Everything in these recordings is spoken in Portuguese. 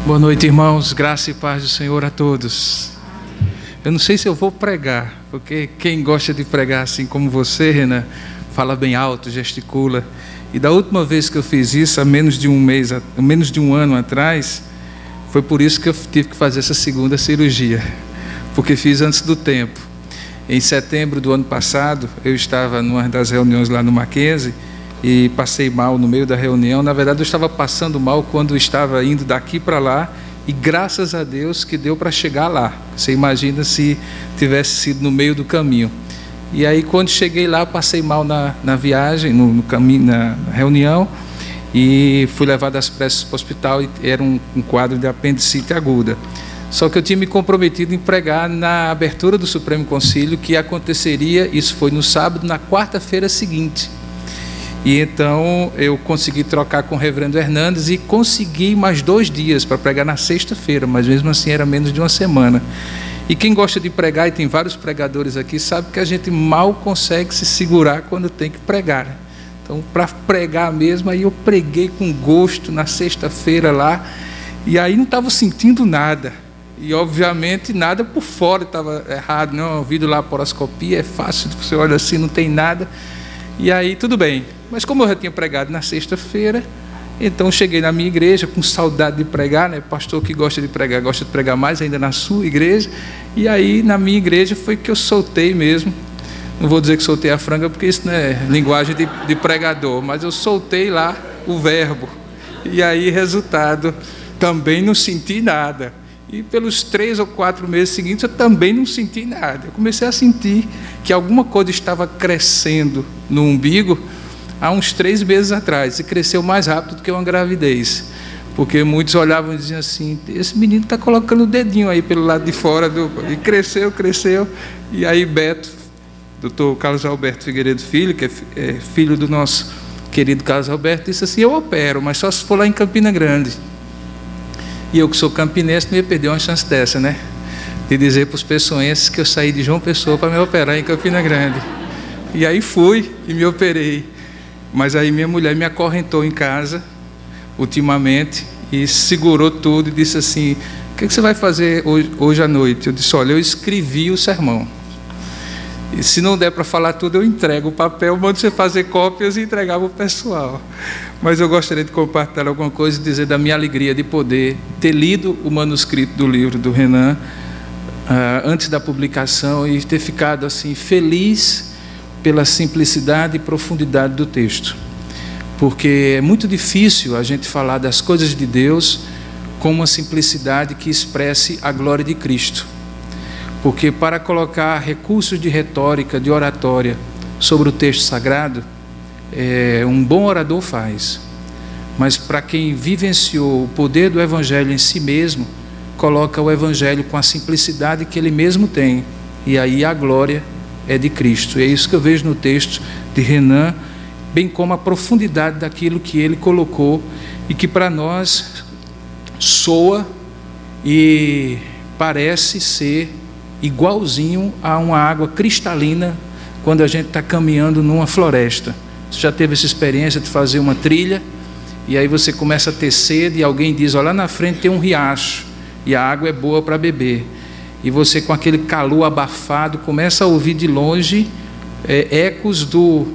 Boa noite, irmãos. Graça e paz do Senhor a todos. Eu não sei se eu vou pregar, porque quem gosta de pregar assim como você, Renan, fala bem alto, gesticula. E da última vez que eu fiz isso, há menos de um ano atrás, foi por isso que eu tive que fazer essa segunda cirurgia, porque fiz antes do tempo. Em setembro do ano passado, eu estava numa das reuniões lá no Mackenzie, e passei mal no meio da reunião. Na verdade, eu estava passando mal quando estava indo daqui para lá, e graças a Deus que deu para chegar lá. Você imagina se tivesse sido no meio do caminho. E aí, quando cheguei lá, passei mal na viagem, no caminho, na reunião, e fui levado às pressas para o hospital, e era um quadro de apendicite aguda. Só que eu tinha me comprometido em pregar na abertura do Supremo Concílio, que aconteceria, isso foi no sábado, na quarta-feira seguinte. E então eu consegui trocar com o reverendo Hernandes e consegui mais 2 dias para pregar na sexta-feira, mas mesmo assim era menos de uma semana. E quem gosta de pregar, e tem vários pregadores aqui, sabe que a gente mal consegue se segurar quando tem que pregar. Então, para pregar mesmo, aí eu preguei com gosto na sexta-feira lá, e aí não estava sentindo nada. E obviamente nada por fora estava errado, não, ouvido lá a laparoscopia, é fácil, você olha assim, não tem nada. E aí tudo bem, mas como eu já tinha pregado na sexta-feira, então cheguei na minha igreja com saudade de pregar, né? Pastor que gosta de pregar mais ainda na sua igreja. E aí na minha igreja foi que eu soltei mesmo, não vou dizer que soltei a franga porque isso não é linguagem de pregador, mas eu soltei lá o verbo. E aí resultado, também não senti nada. E pelos 3 ou 4 meses seguintes eu também não senti nada. Eu comecei a sentir que alguma coisa estava crescendo no umbigo há uns 3 meses atrás, e cresceu mais rápido do que uma gravidez. Porque muitos olhavam e diziam assim, esse menino está colocando o dedinho aí pelo lado de fora. E cresceu. E aí Beto, doutor Carlos Alberto Figueiredo Filho, que é filho do nosso querido Carlos Alberto, disse assim, eu opero, mas só se for lá em Campina Grande. E eu que sou campinense não ia perder uma chance dessa, né? De dizer para os pessoenses que eu saí de João Pessoa para me operar em Campina Grande. E aí fui e me operei. Mas aí minha mulher me acorrentou em casa, ultimamente, e segurou tudo e disse assim, o que você vai fazer hoje à noite? Eu disse, olha, eu escrevi o sermão. E se não der para falar tudo, eu entrego o papel, mando você fazer cópias e entregar para o pessoal. Mas eu gostaria de compartilhar alguma coisa e dizer da minha alegria de poder ter lido o manuscrito do livro do Renan antes da publicação e ter ficado assim feliz pela simplicidade e profundidade do texto. Porque é muito difícil a gente falar das coisas de Deus com uma simplicidade que expresse a glória de Cristo. Porque para colocar recursos de retórica, de oratória sobre o texto sagrado, um bom orador faz. Mas para quem vivenciou o poder do Evangelho em si mesmo, coloca o Evangelho com a simplicidade que ele mesmo tem. E aí a glória é de Cristo. E é isso que eu vejo no texto de Renan, bem como a profundidade daquilo que ele colocou e que para nós soa e parece ser igualzinho a uma água cristalina quando a gente está caminhando numa floresta. Você já teve essa experiência de fazer uma trilha e aí você começa a ter sede e alguém diz, olha, lá na frente tem um riacho e a água é boa para beber. E você com aquele calor abafado começa a ouvir de longe ecos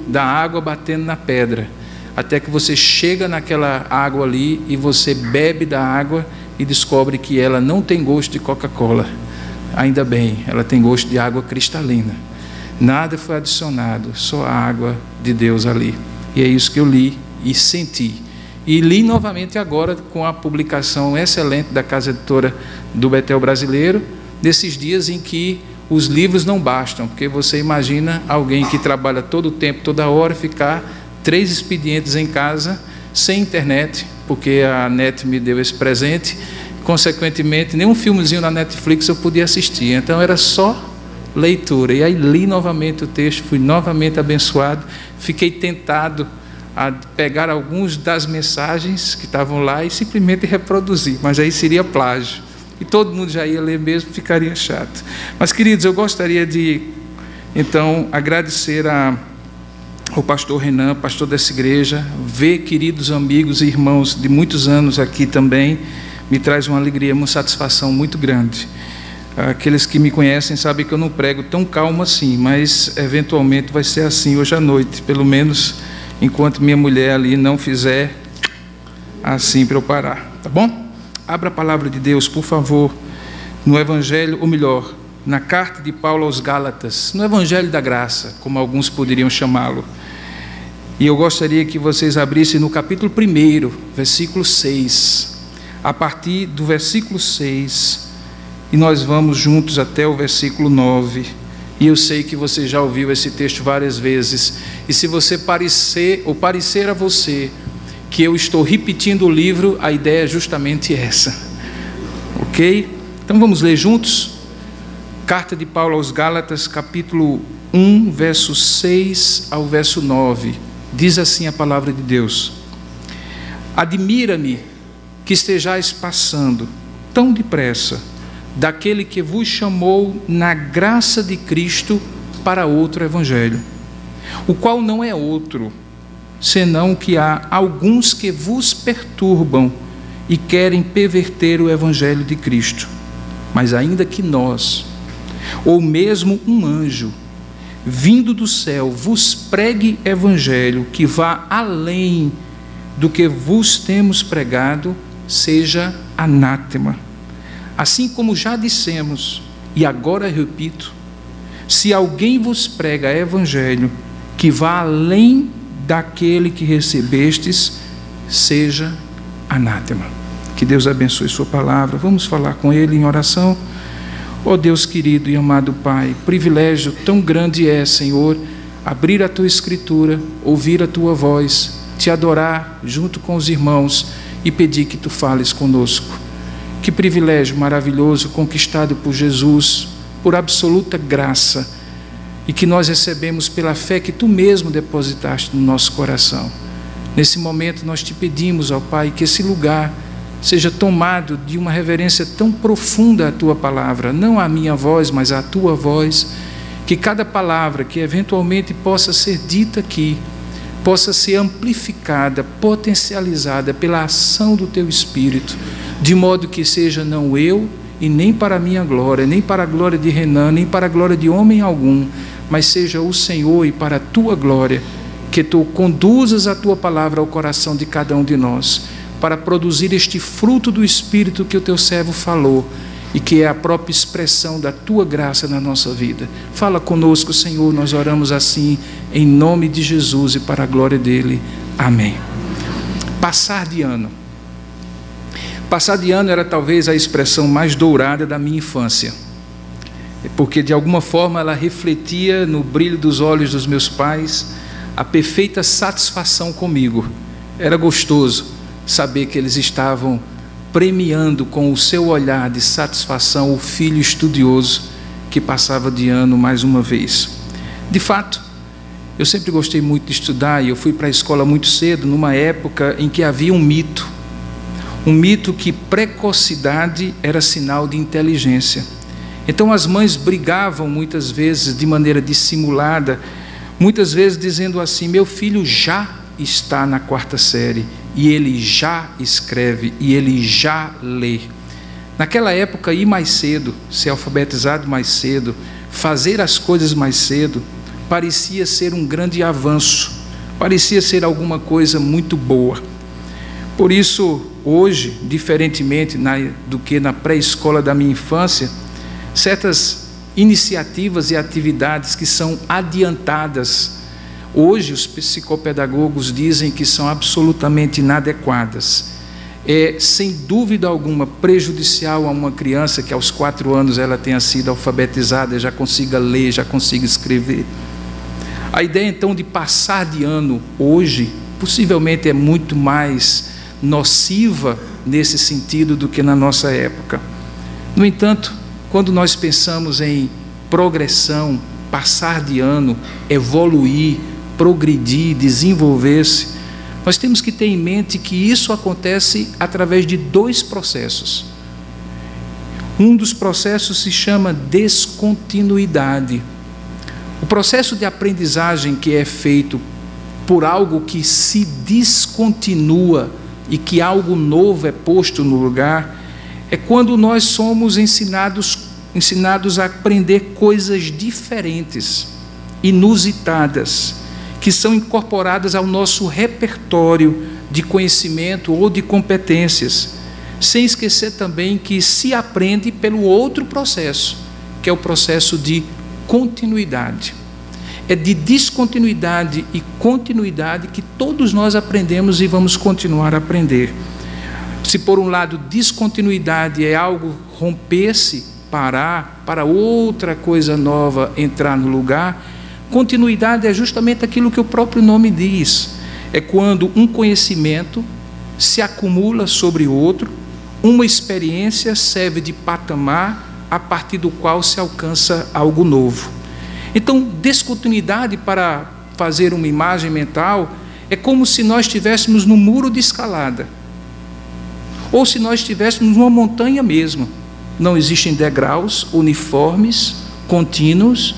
da água batendo na pedra, até que você chega naquela água ali e você bebe da água e descobre que ela não tem gosto de Coca-Cola. Ainda bem, ela tem gosto de água cristalina. Nada foi adicionado, só a água de Deus ali. E é isso que eu li e senti. E li novamente agora com a publicação excelente da Casa Editora do Betel Brasileiro, desses dias em que os livros não bastam, porque você imagina alguém que trabalha todo o tempo, toda hora, ficar 3 expedientes em casa, sem internet, porque a NET me deu esse presente. Consequentemente, nenhum filmezinho na Netflix eu podia assistir, então era só leitura. E aí li novamente o texto, fui novamente abençoado, fiquei tentado a pegar algumas das mensagens que estavam lá e simplesmente reproduzir, mas aí seria plágio, e todo mundo já ia ler mesmo, ficaria chato. Mas, queridos, eu gostaria de, então, agradecer ao pastor Renan, pastor dessa igreja, ver queridos amigos e irmãos de muitos anos aqui também, me traz uma alegria, uma satisfação muito grande. Aqueles que me conhecem sabem que eu não prego tão calmo assim, mas eventualmente vai ser assim hoje à noite, pelo menos enquanto minha mulher ali não fizer assim para eu parar, tá bom? Abra a palavra de Deus, por favor, no Evangelho, ou melhor, na carta de Paulo aos Gálatas, no Evangelho da Graça, como alguns poderiam chamá-lo. E eu gostaria que vocês abrissem no capítulo 1, versículo 6, a partir do versículo 6, e nós vamos juntos até o versículo 9. E eu sei que você já ouviu esse texto várias vezes, e se você parecer a você que eu estou repetindo o livro, a ideia é justamente essa, ok? Então vamos ler juntos? Carta de Paulo aos Gálatas, capítulo 1, verso 6 ao verso 9, diz assim a palavra de Deus: admira-me que estejais passando tão depressa daquele que vos chamou na graça de Cristo para outro evangelho, o qual não é outro, senão que há alguns que vos perturbam e querem perverter o evangelho de Cristo. Mas ainda que nós, ou mesmo um anjo, vindo do céu, vos pregue evangelho que vá além do que vos temos pregado, seja anátema. Assim como já dissemos, e agora repito, se alguém vos prega evangelho que vá além daquele que recebestes, seja anátema. Que Deus abençoe sua palavra. Vamos falar com Ele em oração. Ó Deus querido e amado Pai, privilégio tão grande é, Senhor, abrir a Tua Escritura, ouvir a Tua voz, Te adorar junto com os irmãos e pedir que Tu fales conosco. Que privilégio maravilhoso conquistado por Jesus, por absoluta graça, e que nós recebemos pela fé que Tu mesmo depositaste no nosso coração. Nesse momento nós Te pedimos, ó Pai, que esse lugar seja tomado de uma reverência tão profunda à Tua palavra, não à minha voz, mas à Tua voz, que cada palavra que eventualmente possa ser dita aqui, possa ser amplificada, potencializada pela ação do Teu Espírito, de modo que seja não eu, e nem para a minha glória, nem para a glória de Renan, nem para a glória de homem algum, mas seja o Senhor e para a Tua glória, que Tu conduzas a Tua palavra ao coração de cada um de nós, para produzir este fruto do Espírito que o Teu servo falou, e que é a própria expressão da Tua graça na nossa vida. Fala conosco, Senhor, nós oramos assim, em nome de Jesus e para a glória dEle. Amém. Passar de ano. Passar de ano era talvez a expressão mais dourada da minha infância, porque de alguma forma ela refletia no brilho dos olhos dos meus pais a perfeita satisfação comigo. Era gostoso saber que eles estavam premiando com o seu olhar de satisfação o filho estudioso que passava de ano mais uma vez. De fato, eu sempre gostei muito de estudar e eu fui para a escola muito cedo, numa época em que havia um mito que precocidade era sinal de inteligência. Então as mães brigavam muitas vezes de maneira dissimulada, muitas vezes dizendo assim: meu filho já está na 4ª série, e ele já escreve, e ele já lê. Naquela época, ir mais cedo, ser alfabetizado mais cedo, fazer as coisas mais cedo, parecia ser um grande avanço, parecia ser alguma coisa muito boa. Por isso, hoje, diferentemente do que na pré-escola da minha infância, certas iniciativas e atividades que são adiantadas, hoje os psicopedagogos dizem que são absolutamente inadequadas. É, sem dúvida alguma, prejudicial a uma criança que aos 4 anos ela tenha sido alfabetizada, já consiga ler, já consiga escrever. A ideia então de passar de ano hoje, possivelmente é muito mais nociva nesse sentido do que na nossa época. No entanto, quando nós pensamos em progressão, passar de ano, evoluir, progredir, desenvolver-se, nós temos que ter em mente que isso acontece através de 2 processos. Um dos processos se chama descontinuidade. O processo de aprendizagem que é feito por algo que se descontinua e que algo novo é posto no lugar, é quando nós somos ensinados a aprender coisas diferentes, inusitadas, que são incorporadas ao nosso repertório de conhecimento ou de competências, sem esquecer também que se aprende pelo outro processo, que é o processo de continuidade. É de descontinuidade e continuidade que todos nós aprendemos e vamos continuar a aprender. Se por um lado descontinuidade é algo romper-se, parar, para outra coisa nova entrar no lugar, continuidade é justamente aquilo que o próprio nome diz. É quando um conhecimento se acumula sobre outro, uma experiência serve de patamar a partir do qual se alcança algo novo. Então, descontinuidade, para fazer uma imagem mental, é como se nós estivéssemos no muro de escalada, ou se nós estivéssemos numa montanha mesmo. Não existem degraus uniformes, contínuos,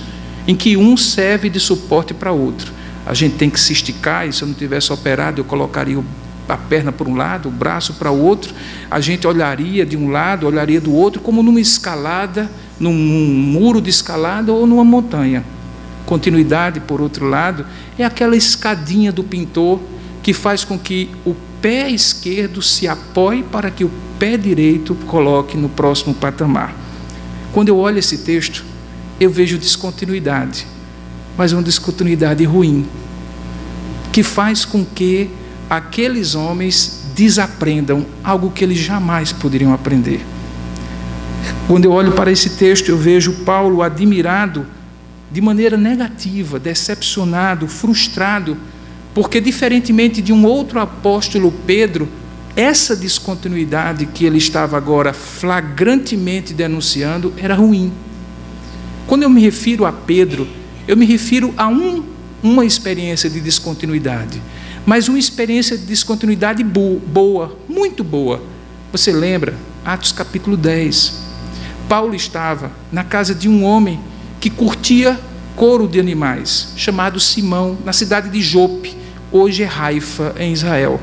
em que um serve de suporte para outro. A gente tem que se esticar, e se eu não tivesse operado, eu colocaria a perna para um lado, o braço para o outro, a gente olharia de um lado, olharia do outro, como numa escalada, num muro de escalada ou numa montanha. Continuidade, por outro lado, é aquela escadinha do pintor que faz com que o pé esquerdo se apoie para que o pé direito coloque no próximo patamar. Quando eu olho esse texto, eu vejo descontinuidade, mas uma descontinuidade ruim, que faz com que aqueles homens desaprendam algo que eles jamais poderiam aprender. Quando eu olho para esse texto, eu vejo Paulo admirado de maneira negativa, decepcionado, frustrado, porque, diferentemente de um outro apóstolo, Pedro, essa descontinuidade que ele estava agora flagrantemente denunciando era ruim. Quando eu me refiro a Pedro, eu me refiro a uma experiência de descontinuidade, mas uma experiência de descontinuidade boa, muito boa. Você lembra? Atos capítulo 10. Paulo estava na casa de um homem que curtia couro de animais, chamado Simão, na cidade de Jope, hoje é Haifa, em Israel.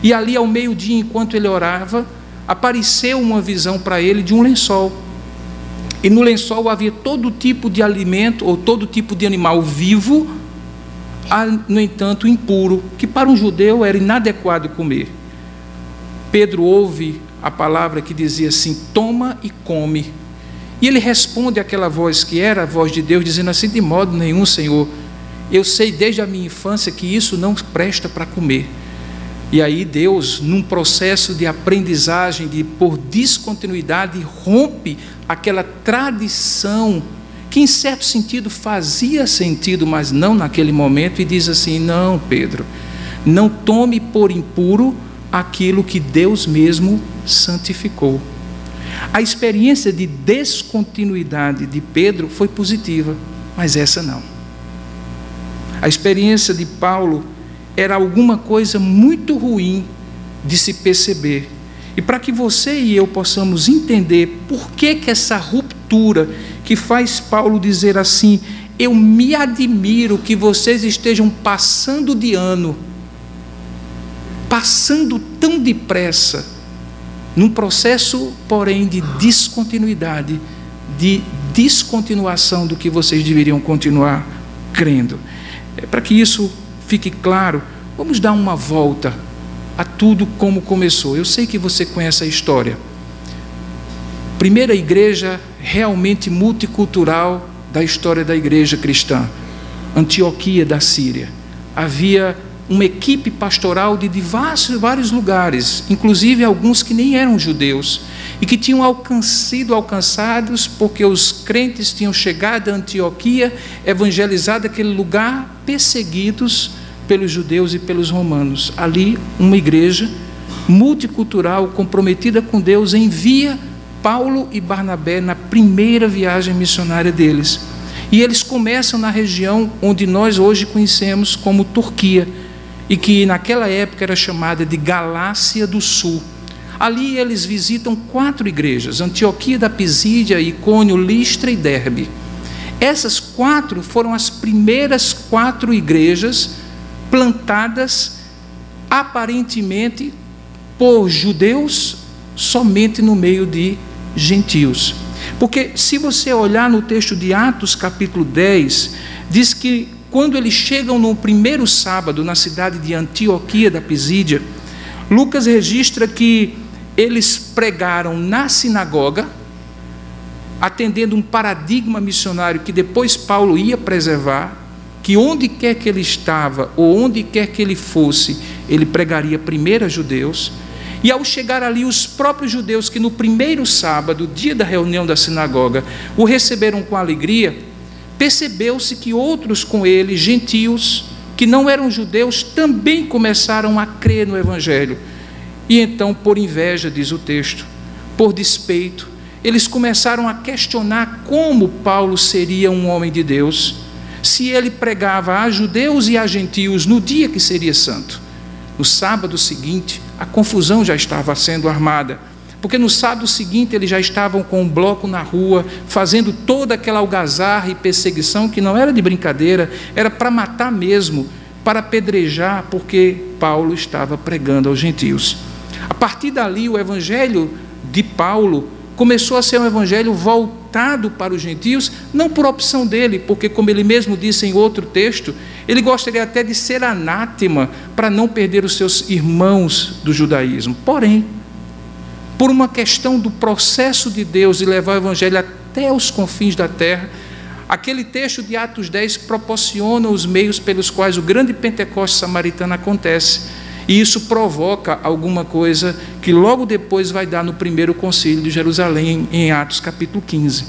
E ali, ao meio-dia, enquanto ele orava, apareceu uma visão para ele de um lençol. E no lençol havia todo tipo de alimento, ou todo tipo de animal vivo, no entanto impuro, que para um judeu era inadequado comer. Pedro ouve a palavra que dizia assim: toma e come. E ele responde àquela voz que era a voz de Deus, dizendo assim: de modo nenhum, Senhor, eu sei desde a minha infância que isso não presta para comer. E aí Deus, num processo de aprendizagem, por descontinuidade, rompe aquela tradição que em certo sentido fazia sentido, mas não naquele momento, e diz assim: não, Pedro, não tome por impuro aquilo que Deus mesmo santificou. A experiência de descontinuidade de Pedro foi positiva, mas essa não. A experiência de Paulo era alguma coisa muito ruim de se perceber. E para que você e eu possamos entender por que essa ruptura que faz Paulo dizer assim: eu me admiro que vocês estejam passando de ano, passando tão depressa, num processo, porém, de descontinuidade, de descontinuação do que vocês deveriam continuar crendo. Para que isso fique claro, vamos dar uma volta a tudo como começou. Eu sei que você conhece a história. Primeira igreja realmente multicultural da história da igreja cristã, Antioquia da Síria. Havia uma equipe pastoral de vários lugares, inclusive alguns que nem eram judeus, e que tinham sido alcançados porque os crentes tinham chegado a Antioquia, evangelizado aquele lugar, perseguidos pelos judeus e pelos romanos. Ali, uma igreja multicultural, comprometida com Deus, envia Paulo e Barnabé na primeira viagem missionária deles. E eles começam na região onde nós hoje conhecemos como Turquia, e que naquela época era chamada de Galácia do Sul. Ali eles visitam 4 igrejas: Antioquia da Pisídia, Icônio, Listra e Derbe. Essas 4 foram as primeiras 4 igrejas plantadas aparentemente por judeus, somente no meio de gentios. Porque se você olhar no texto de Atos capítulo 10, diz que quando eles chegam no primeiro sábado na cidade de Antioquia da Pisídia, Lucas registra que eles pregaram na sinagoga, atendendo um paradigma missionário que depois Paulo ia preservar, que onde quer que ele estava, ou onde quer que ele fosse, ele pregaria primeiro a judeus. E ao chegar ali, os próprios judeus que no primeiro sábado, dia da reunião da sinagoga, o receberam com alegria, percebeu-se que outros com ele, gentios, que não eram judeus, também começaram a crer no Evangelho. E então, por inveja, diz o texto, por despeito, eles começaram a questionar como Paulo seria um homem de Deus, se ele pregava a judeus e a gentios no dia que seria santo. No sábado seguinte, a confusão já estava sendo armada, porque no sábado seguinte eles já estavam com um bloco na rua, fazendo toda aquela algazarra e perseguição que não era de brincadeira, era para matar mesmo, para apedrejar, porque Paulo estava pregando aos gentios. A partir dali, o evangelho de Paulo começou a ser um evangelho voltado para os gentios, não por opção dele, porque, como ele mesmo disse em outro texto, ele gostaria até de ser anátema para não perder os seus irmãos do judaísmo. Porém, por uma questão do processo de Deus de levar o evangelho até os confins da terra, aquele texto de Atos 10 proporciona os meios pelos quais o grande Pentecoste samaritano acontece. E isso provoca alguma coisa que logo depois vai dar no primeiro concílio de Jerusalém, em Atos capítulo 15.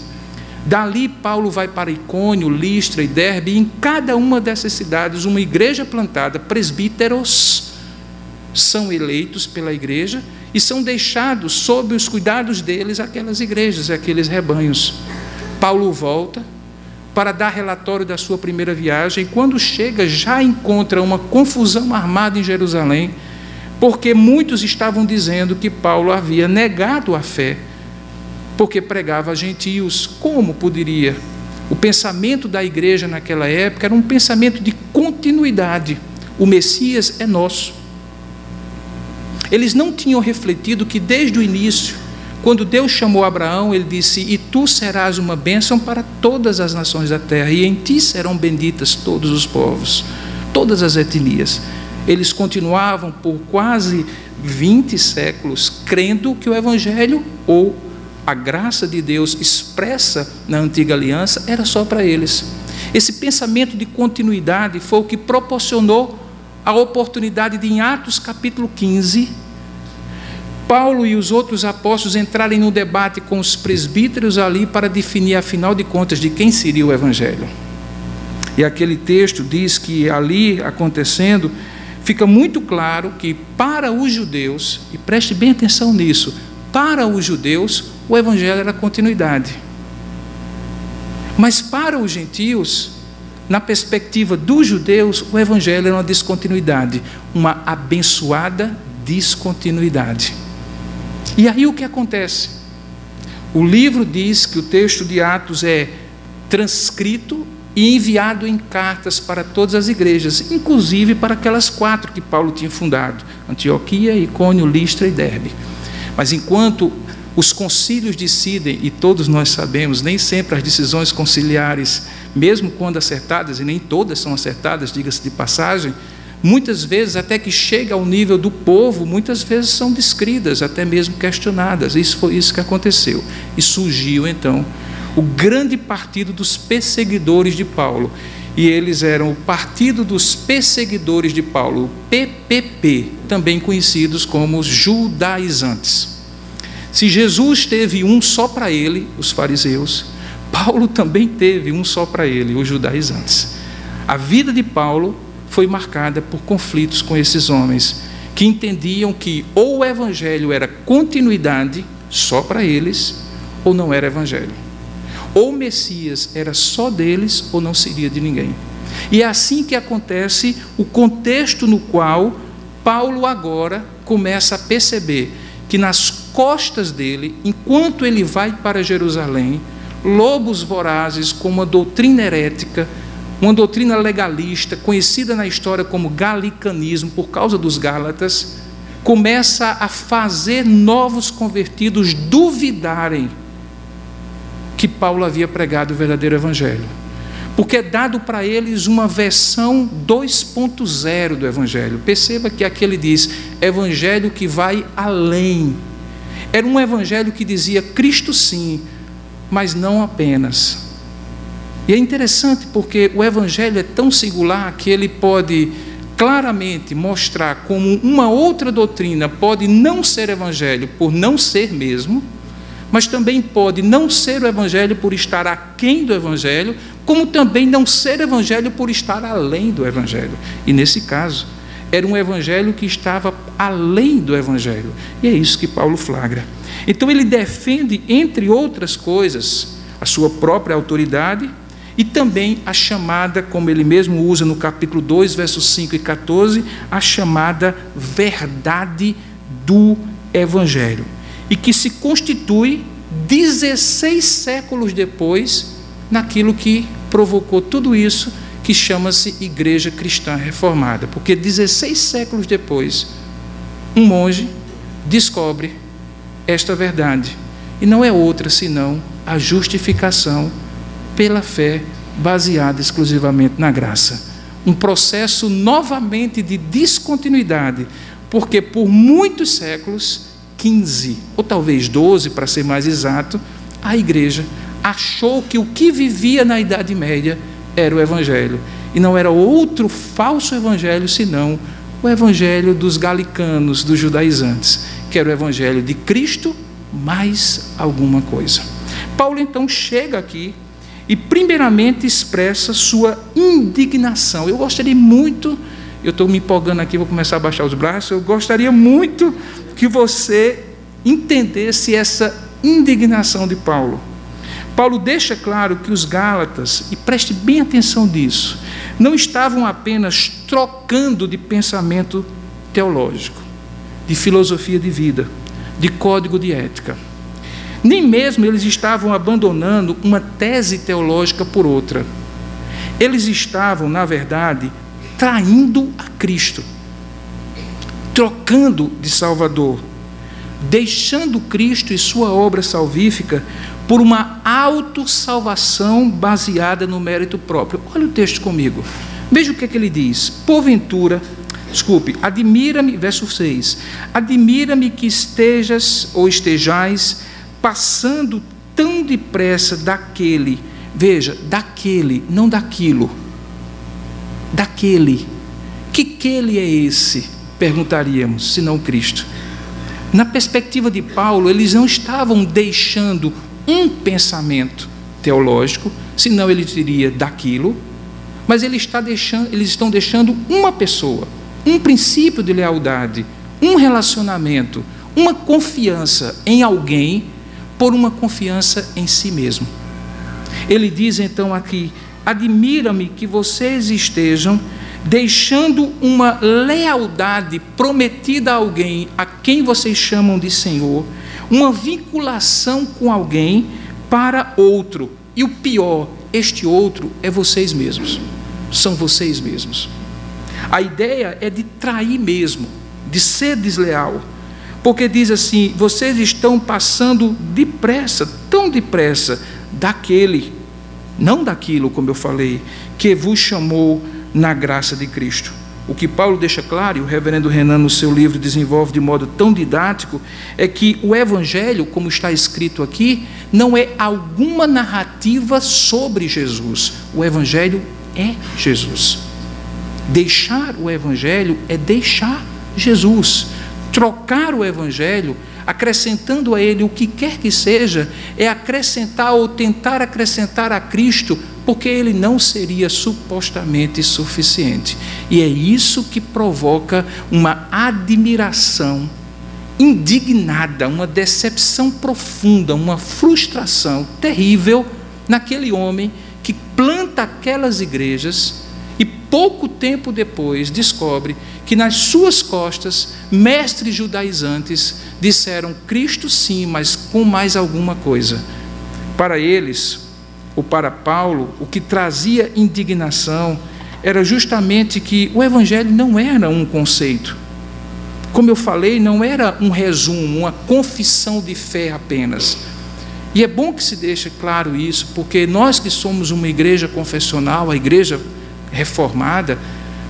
Dali Paulo vai para Icônio, Listra e Derbe, e em cada uma dessas cidades uma igreja plantada, presbíteros são eleitos pela igreja e são deixados sob os cuidados deles aquelas igrejas, aqueles rebanhos. Paulo volta para dar relatório da sua primeira viagem, e quando chega já encontra uma confusão armada em Jerusalém, porque muitos estavam dizendo que Paulo havia negado a fé, porque pregava a gentios. Como poderia? O pensamento da igreja naquela época era um pensamento de continuidade. O Messias é nosso. Eles não tinham refletido que desde o início, quando Deus chamou Abraão, ele disse: e tu serás uma bênção para todas as nações da terra, e em ti serão benditas todos os povos, todas as etnias. Eles continuavam por quase 20 séculos crendo que o evangelho, ou a graça de Deus expressa na antiga aliança, era só para eles. Esse pensamento de continuidade foi o que proporcionou a oportunidade de, em Atos capítulo 15, Paulo e os outros apóstolos entrarem no debate com os presbíteros ali para definir, afinal de contas, de quem seria o evangelho. E aquele texto diz que ali acontecendo, fica muito claro que para os judeus, e preste bem atenção nisso, para os judeus o evangelho era continuidade. Mas para os gentios, na perspectiva dos judeus, o evangelho era uma descontinuidade, uma abençoada descontinuidade. E aí o que acontece? O livro diz que o texto de Atos é transcrito e enviado em cartas para todas as igrejas, inclusive para aquelas 4 que Paulo tinha fundado: Antioquia, Icônio, Listra e Derbe. Mas enquanto os concílios decidem, e todos nós sabemos, nem sempre as decisões conciliares, mesmo quando acertadas, e nem todas são acertadas, diga-se de passagem, muitas vezes, até que chega ao nível do povo, muitas vezes são descritas, até mesmo questionadas. Isso foi isso que aconteceu. E surgiu, então, o grande partido dos perseguidores de Paulo. E eles eram o Partido dos Perseguidores de Paulo, o PPP, também conhecidos como os judaizantes. Se Jesus teve um só para ele, os fariseus, Paulo também teve um só para ele, os judaizantes. A vida de Paulo foi marcada por conflitos com esses homens, que entendiam que ou o evangelho era continuidade só para eles, ou não era evangelho. Ou o Messias era só deles, ou não seria de ninguém. E é assim que acontece o contexto no qual Paulo agora começa a perceber que nas costas dele, enquanto ele vai para Jerusalém, lobos vorazes com uma doutrina herética, uma doutrina legalista, conhecida na história como galicanismo, por causa dos Gálatas, começa a fazer novos convertidos duvidarem que Paulo havia pregado o verdadeiro evangelho, porque é dado para eles uma versão 2.0 do evangelho. Perceba que aqui ele diz, evangelho que vai além. Era um evangelho que dizia Cristo sim, mas não apenas. E é interessante porque o evangelho é tão singular que ele pode claramente mostrar como uma outra doutrina pode não ser evangelho por não ser mesmo, mas também pode não ser o evangelho por estar aquém do evangelho, como também não ser evangelho por estar além do evangelho. E nesse caso, era um evangelho que estava além do evangelho. E é isso que Paulo flagra. Então ele defende, entre outras coisas, a sua própria autoridade e também a chamada, como ele mesmo usa no capítulo 2, versos 5 e 14, a chamada verdade do evangelho. E que se constitui 16 séculos depois naquilo que provocou tudo isso, que chama-se Igreja Cristã Reformada. Porque 16 séculos depois, um monge descobre esta verdade, e não é outra senão a justificação pela fé, baseada exclusivamente na graça. Um processo novamente de descontinuidade, porque por muitos séculos, 15, ou talvez 12, para ser mais exato, a igreja achou que o que vivia na Idade Média era o evangelho, e não era outro falso evangelho, senão o evangelho dos galicanos, dos judaizantes, que era o evangelho de Cristo mais alguma coisa. Paulo então chega aqui e primeiramente expressa sua indignação. Eu gostaria muito, eu estou me empolgando aqui, vou começar a baixar os braços, eu gostaria muito que você entendesse essa indignação de Paulo. Paulo deixa claro que os Gálatas, e preste bem atenção nisso, não estavam apenas trocando de pensamento teológico, de filosofia de vida, de código de ética. Nem mesmo eles estavam abandonando uma tese teológica por outra. Eles estavam, na verdade, traindo a Cristo, trocando de Salvador, deixando Cristo e sua obra salvífica por uma autossalvação baseada no mérito próprio. Olha o texto comigo. Veja o que é que ele diz. Admira-me, verso 6, admira-me que estejais passando tão depressa daquele, veja, daquele, não daquilo, daquele. Que ele é esse? Perguntaríamos, senão Cristo. Na perspectiva de Paulo, eles não estavam deixando um pensamento teológico, senão ele diria daquilo, mas eles estão deixando uma pessoa, um princípio de lealdade, um relacionamento, uma confiança em alguém por uma confiança em si mesmo. Ele diz então aqui, admira-me que vocês estejam deixando uma lealdade prometida a alguém a quem vocês chamam de Senhor, uma vinculação com alguém para outro. E o pior, este outro é vocês mesmos. São vocês mesmos. A ideia é de trair mesmo, de ser desleal. Porque diz assim, vocês estão passando depressa, tão depressa, daquele, não daquilo, como eu falei, que vos chamou na graça de Cristo. O que Paulo deixa claro, e o reverendo Renan no seu livro desenvolve de modo tão didático, é que o evangelho, como está escrito aqui, não é alguma narrativa sobre Jesus. O evangelho é Jesus. Deixar o evangelho é deixar Jesus. Trocar o evangelho, acrescentando a ele o que quer que seja, é acrescentar ou tentar acrescentar a Cristo, porque ele não seria supostamente suficiente. E é isso que provoca uma admiração indignada, uma decepção profunda, uma frustração terrível naquele homem que planta aquelas igrejas e pouco tempo depois descobre que nas suas costas mestres judaizantes disseram Cristo sim, mas com mais alguma coisa. Para eles, ou para Paulo, o que trazia indignação era justamente que o evangelho não era um conceito. Como eu falei, não era um resumo, uma confissão de fé apenas. E é bom que se deixe claro isso, porque nós que somos uma igreja confessional, a igreja reformada,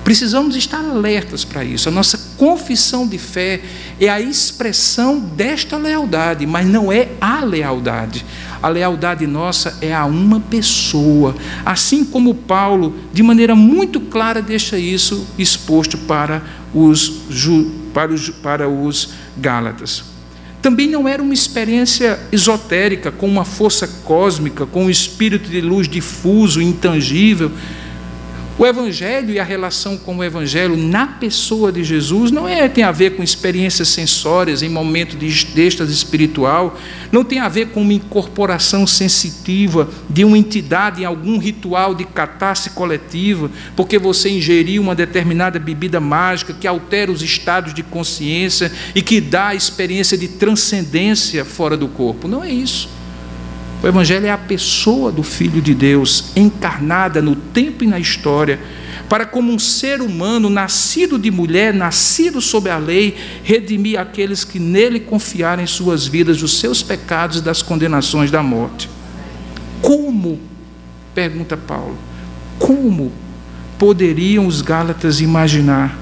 precisamos estar alertas para isso. A nossa confissão de fé é a expressão desta lealdade, mas não é a lealdade. A lealdade nossa é a uma pessoa, assim como Paulo, de maneira muito clara, deixa isso exposto para os Gálatas. Também não era uma experiência esotérica, com uma força cósmica, com um espírito de luz difuso, intangível. O Evangelho e a relação com o Evangelho na pessoa de Jesus não tem a ver com experiências sensórias em momento de êxtase espiritual, não tem a ver com uma incorporação sensitiva de uma entidade em algum ritual de catarse coletiva, porque você ingeriu uma determinada bebida mágica que altera os estados de consciência e que dá a experiência de transcendência fora do corpo. Não é isso. O Evangelho é a pessoa do Filho de Deus, encarnada no tempo e na história, para como um ser humano, nascido de mulher, nascido sob a lei, redimir aqueles que nele confiarem suas vidas, dos seus pecados e das condenações da morte. Como, pergunta Paulo, como poderiam os Gálatas imaginar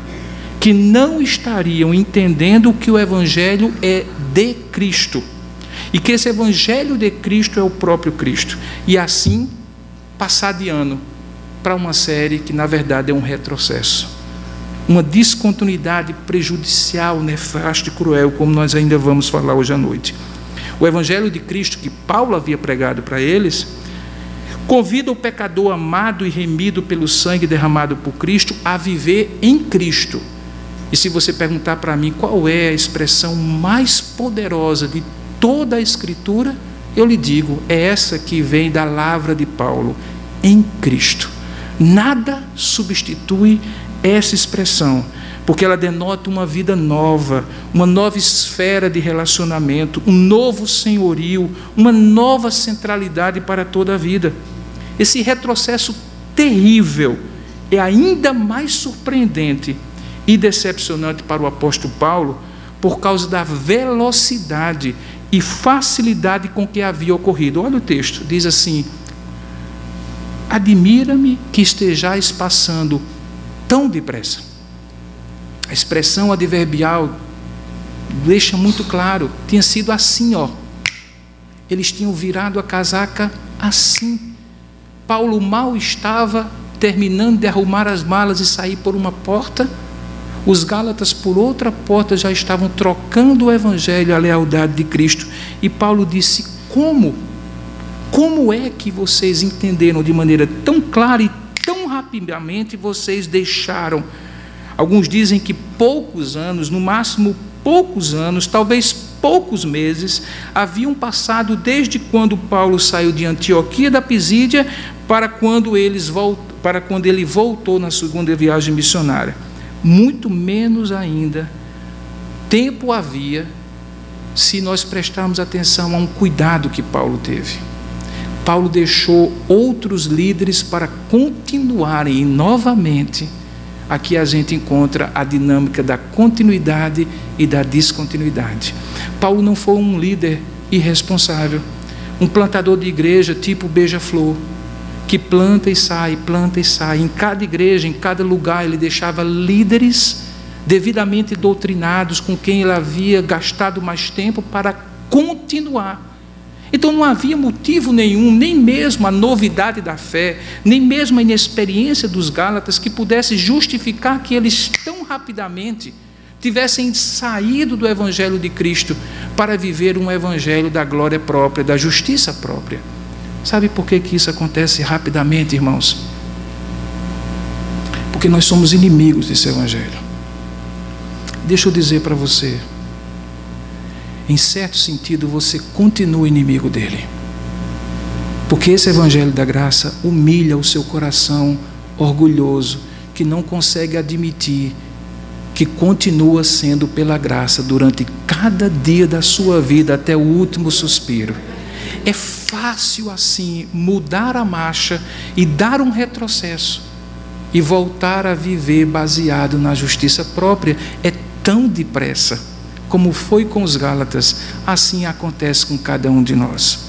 que não estariam entendendo que o Evangelho é de Cristo? E que esse Evangelho de Cristo é o próprio Cristo. E assim, passar de ano para uma série que, na verdade, é um retrocesso. Uma descontinuidade prejudicial, nefasta e cruel, como nós ainda vamos falar hoje à noite. O Evangelho de Cristo, que Paulo havia pregado para eles, convida o pecador amado e remido pelo sangue derramado por Cristo a viver em Cristo. E se você perguntar para mim qual é a expressão mais poderosa de toda a Escritura, eu lhe digo, é essa que vem da lavra de Paulo, em Cristo. Nada substitui essa expressão, porque ela denota uma vida nova, uma nova esfera de relacionamento, um novo senhorio, uma nova centralidade para toda a vida. Esse retrocesso terrível é ainda mais surpreendente e decepcionante para o apóstolo Paulo, por causa da velocidade e facilidade com que havia ocorrido. Olha o texto, diz assim: admira-me que estejais passando tão depressa. A expressão adverbial deixa muito claro, tinha sido assim, ó. Eles tinham virado a casaca assim. Paulo mal estava terminando de arrumar as malas e sair por uma porta. Os Gálatas, por outra porta, já estavam trocando o Evangelho, a lealdade de Cristo. E Paulo disse: como? Como é que vocês entenderam de maneira tão clara e tão rapidamente vocês deixaram? Alguns dizem que poucos anos, no máximo poucos anos, talvez poucos meses, haviam passado desde quando Paulo saiu de Antioquia da Pisídia para quando ele voltou na segunda viagem missionária. Muito menos ainda tempo havia se nós prestarmos atenção a um cuidado que Paulo teve. Paulo deixou outros líderes para continuarem, e novamente aqui a gente encontra a dinâmica da continuidade e da descontinuidade. Paulo não foi um líder irresponsável, um plantador de igreja tipo beija-flor, que planta e sai. Em cada igreja, em cada lugar, ele deixava líderes devidamente doutrinados, com quem ele havia gastado mais tempo para continuar. Então não havia motivo nenhum, nem mesmo a novidade da fé, nem mesmo a inexperiência dos Gálatas, que pudesse justificar que eles tão rapidamente tivessem saído do Evangelho de Cristo para viver um Evangelho da glória própria, da justiça própria. Sabe por que isso acontece rapidamente, irmãos? Porque nós somos inimigos desse Evangelho. Deixa eu dizer para você, em certo sentido, você continua inimigo dele. Porque esse Evangelho da graça humilha o seu coração orgulhoso, que não consegue admitir que continua sendo pela graça durante cada dia da sua vida até o último suspiro. É fácil assim mudar a marcha e dar um retrocesso e voltar a viver baseado na justiça própria. É tão depressa, como foi com os Gálatas, assim acontece com cada um de nós.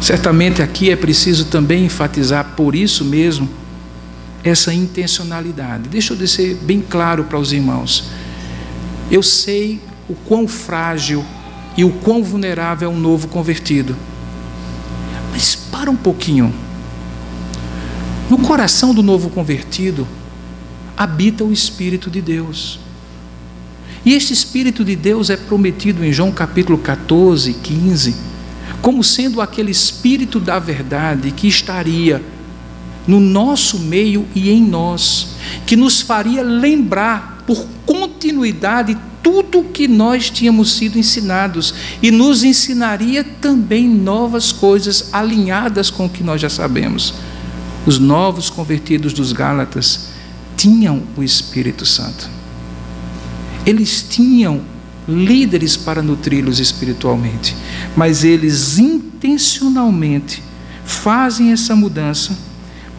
Certamente aqui é preciso também enfatizar, por isso mesmo, essa intencionalidade. Deixa eu dizer bem claro para os irmãos. Eu sei o quão frágil e o quão vulnerável é um novo convertido. Mas para um pouquinho. No coração do novo convertido habita o Espírito de Deus. E este Espírito de Deus é prometido em João capítulo 14, 15, como sendo aquele Espírito da verdade que estaria no nosso meio e em nós, que nos faria lembrar por continuidade tudo o que nós tínhamos sido ensinados e nos ensinaria também novas coisas alinhadas com o que nós já sabemos. Os novos convertidos dos Gálatas tinham o Espírito Santo. Eles tinham líderes para nutri-los espiritualmente, mas eles intencionalmente fazem essa mudança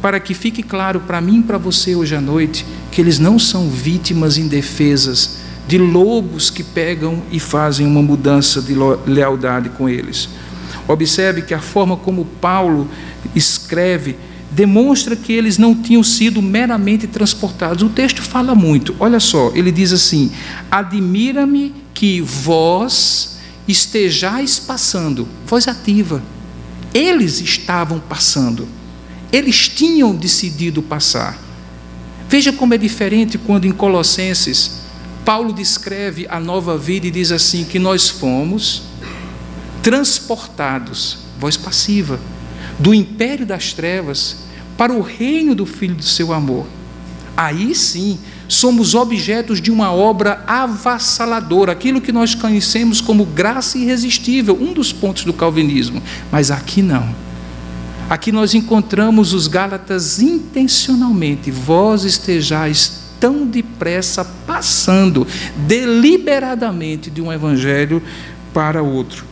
para que fique claro para mim e para você hoje à noite que eles não são vítimas indefesas de lobos que pegam e fazem uma mudança de lealdade com eles. Observe que a forma como Paulo escreve demonstra que eles não tinham sido meramente transportados. O texto fala muito, olha só, ele diz assim: admira-me que vós estejais passando, voz ativa. Eles estavam passando, eles tinham decidido passar. Veja como é diferente quando em Colossenses Paulo descreve a nova vida e diz assim, que nós fomos transportados, voz passiva, do império das trevas para o reino do Filho do seu amor. Aí sim, somos objetos de uma obra avassaladora, aquilo que nós conhecemos como graça irresistível, um dos pontos do calvinismo. Mas aqui não. Aqui nós encontramos os Gálatas intencionalmente, vós estejais tão depressa passando deliberadamente de um evangelho para outro.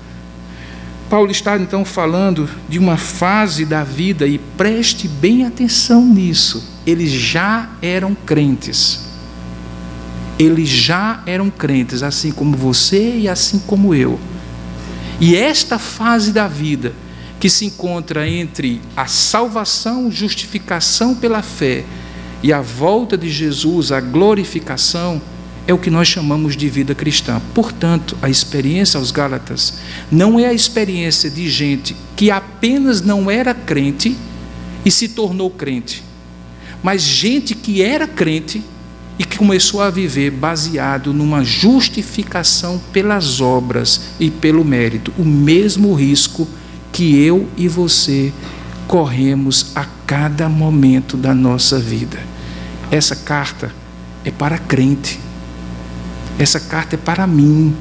Paulo está então falando de uma fase da vida, e preste bem atenção nisso, eles já eram crentes. Eles já eram crentes, assim como você e assim como eu. E esta fase da vida, que se encontra entre a salvação, justificação pela fé, e a volta de Jesus, a glorificação, é o que nós chamamos de vida cristã. Portanto, a experiência aos Gálatas não é a experiência de gente que apenas não era crente e se tornou crente, mas gente que era crente e que começou a viver baseado numa justificação pelas obras e pelo mérito, o mesmo risco que eu e você corremos a cada momento da nossa vida. Essa carta é para crente. Essa carta é para mim.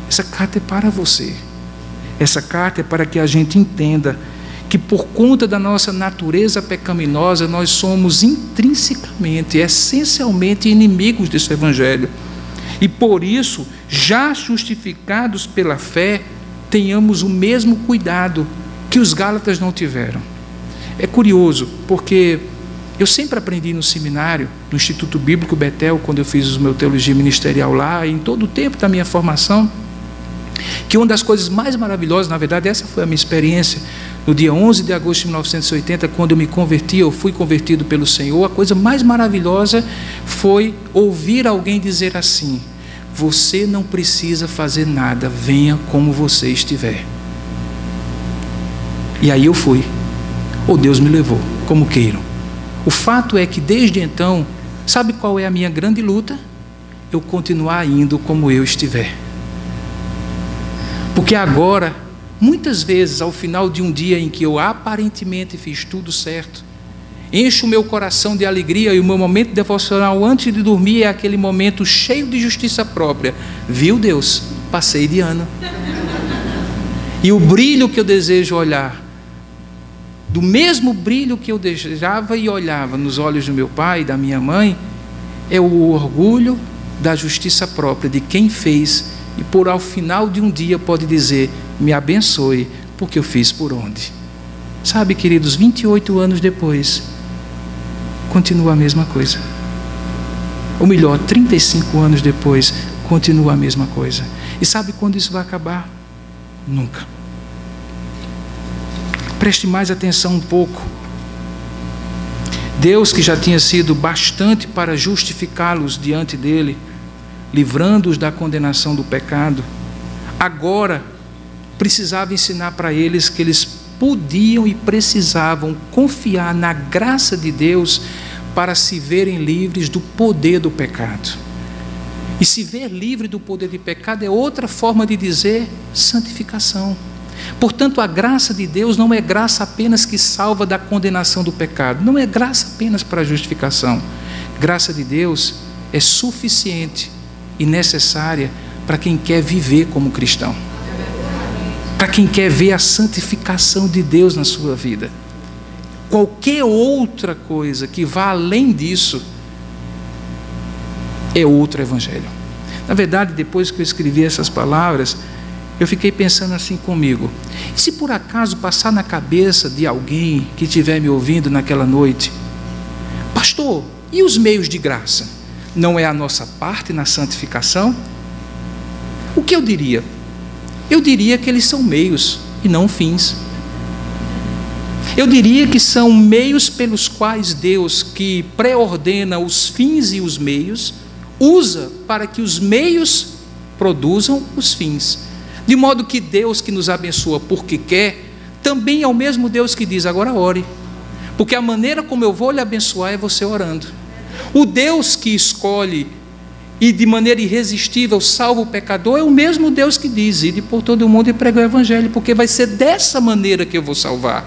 Essa carta é para você. Essa carta é para que a gente entenda que por conta da nossa natureza pecaminosa, nós somos intrinsecamente, essencialmente inimigos desse evangelho. E por isso, já justificados pela fé, tenhamos o mesmo cuidado que os Gálatas não tiveram. É curioso, porque eu sempre aprendi no seminário, no Instituto Bíblico Betel, quando eu fiz o meu teologia ministerial lá, e em todo o tempo da minha formação, que uma das coisas mais maravilhosas, na verdade essa foi a minha experiência, no dia 11 de agosto de 1980, quando eu me converti, eu fui convertido pelo Senhor, a coisa mais maravilhosa foi ouvir alguém dizer assim: você não precisa fazer nada, venha como você estiver. E aí eu fui, ou Deus me levou, como queiram. O fato é que desde então, sabe qual é a minha grande luta? Eu continuar indo como eu estiver. Porque agora, muitas vezes, ao final de um dia em que eu aparentemente fiz tudo certo, encho o meu coração de alegria, e o meu momento devocional antes de dormir é aquele momento cheio de justiça própria. Viu, Deus? Passei de ano. E o brilho que eu desejo olhar, do mesmo brilho que eu desejava e olhava nos olhos do meu pai e da minha mãe, é o orgulho da justiça própria de quem fez, e por ao final de um dia pode dizer: me abençoe, porque eu fiz por onde. Sabe, queridos, 28 anos depois, continua a mesma coisa. Ou melhor, 35 anos depois, continua a mesma coisa. E sabe quando isso vai acabar? Nunca. Preste mais atenção um pouco. Deus, que já tinha sido bastante para justificá-los diante dele, livrando-os da condenação do pecado, agora precisava ensinar para eles que eles podiam e precisavam confiar na graça de Deus para se verem livres do poder do pecado. E se ver livre do poder do pecado é outra forma de dizer santificação. Portanto, a graça de Deus não é graça apenas que salva da condenação do pecado, não é graça apenas para a justificação. Graça de Deus é suficiente e necessária para quem quer viver como cristão, para quem quer ver a santificação de Deus na sua vida. Qualquer outra coisa que vá além disso é outro evangelho. Na verdade, depois que eu escrevi essas palavras, eu fiquei pensando assim comigo: e se por acaso passar na cabeça de alguém que estiver me ouvindo naquela noite, pastor, e os meios de graça? Não é a nossa parte na santificação? O que eu diria? Eu diria que eles são meios e não fins. Eu diria que são meios pelos quais Deus, que pré-ordena os fins e os meios, usa para que os meios produzam os fins. De modo que Deus, que nos abençoa porque quer, também é o mesmo Deus que diz: agora ore, porque a maneira como eu vou lhe abençoar é você orando. O Deus que escolhe e de maneira irresistível salva o pecador é o mesmo Deus que diz: ide por todo o mundo e pregue o evangelho, porque vai ser dessa maneira que eu vou salvar.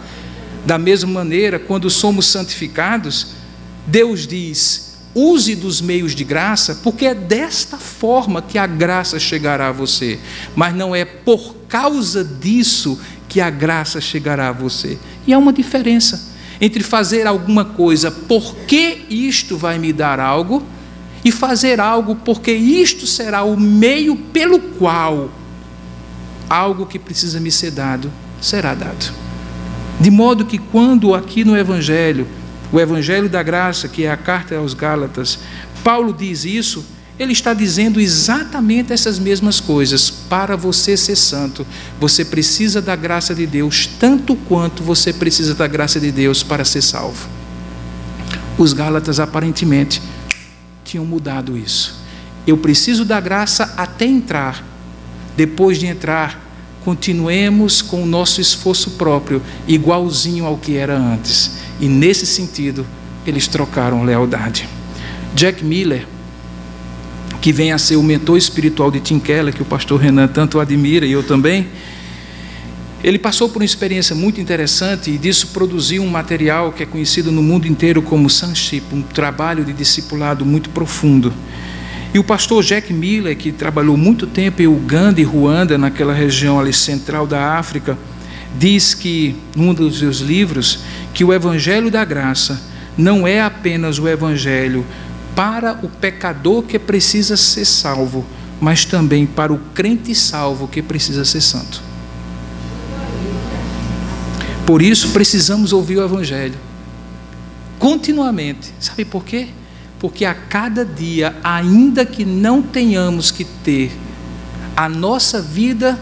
Da mesma maneira, quando somos santificados, Deus diz: use dos meios de graça, porque é desta forma que a graça chegará a você, mas não é por causa disso que a graça chegará a você. E há uma diferença entre fazer alguma coisa porque isto vai me dar algo, e fazer algo porque isto será o meio pelo qual algo que precisa me ser dado será dado. De modo que quando aqui no Evangelho, o Evangelho da Graça, que é a carta aos Gálatas, Paulo diz isso, ele está dizendo exatamente essas mesmas coisas. Para você ser santo, você precisa da graça de Deus, tanto quanto você precisa da graça de Deus para ser salvo. Os Gálatas aparentemente tinham mudado isso. Eu preciso da graça até entrar. Depois de entrar, continuemos com o nosso esforço próprio, igualzinho ao que era antes. E nesse sentido, eles trocaram lealdade. Jack Miller, que vem a ser o mentor espiritual de Tim Keller, que o pastor Renan tanto admira e eu também, ele passou por uma experiência muito interessante e disso produziu um material que é conhecido no mundo inteiro como Sonship, um trabalho de discipulado muito profundo. E o pastor Jack Miller, que trabalhou muito tempo em Uganda e Ruanda, naquela região ali central da África, diz que, num dos seus livros, que o Evangelho da Graça não é apenas o Evangelho para o pecador que precisa ser salvo, mas também para o crente salvo que precisa ser santo. Por isso precisamos ouvir o Evangelho continuamente. Sabe por quê? Porque a cada dia, ainda que não tenhamos que ter a nossa vida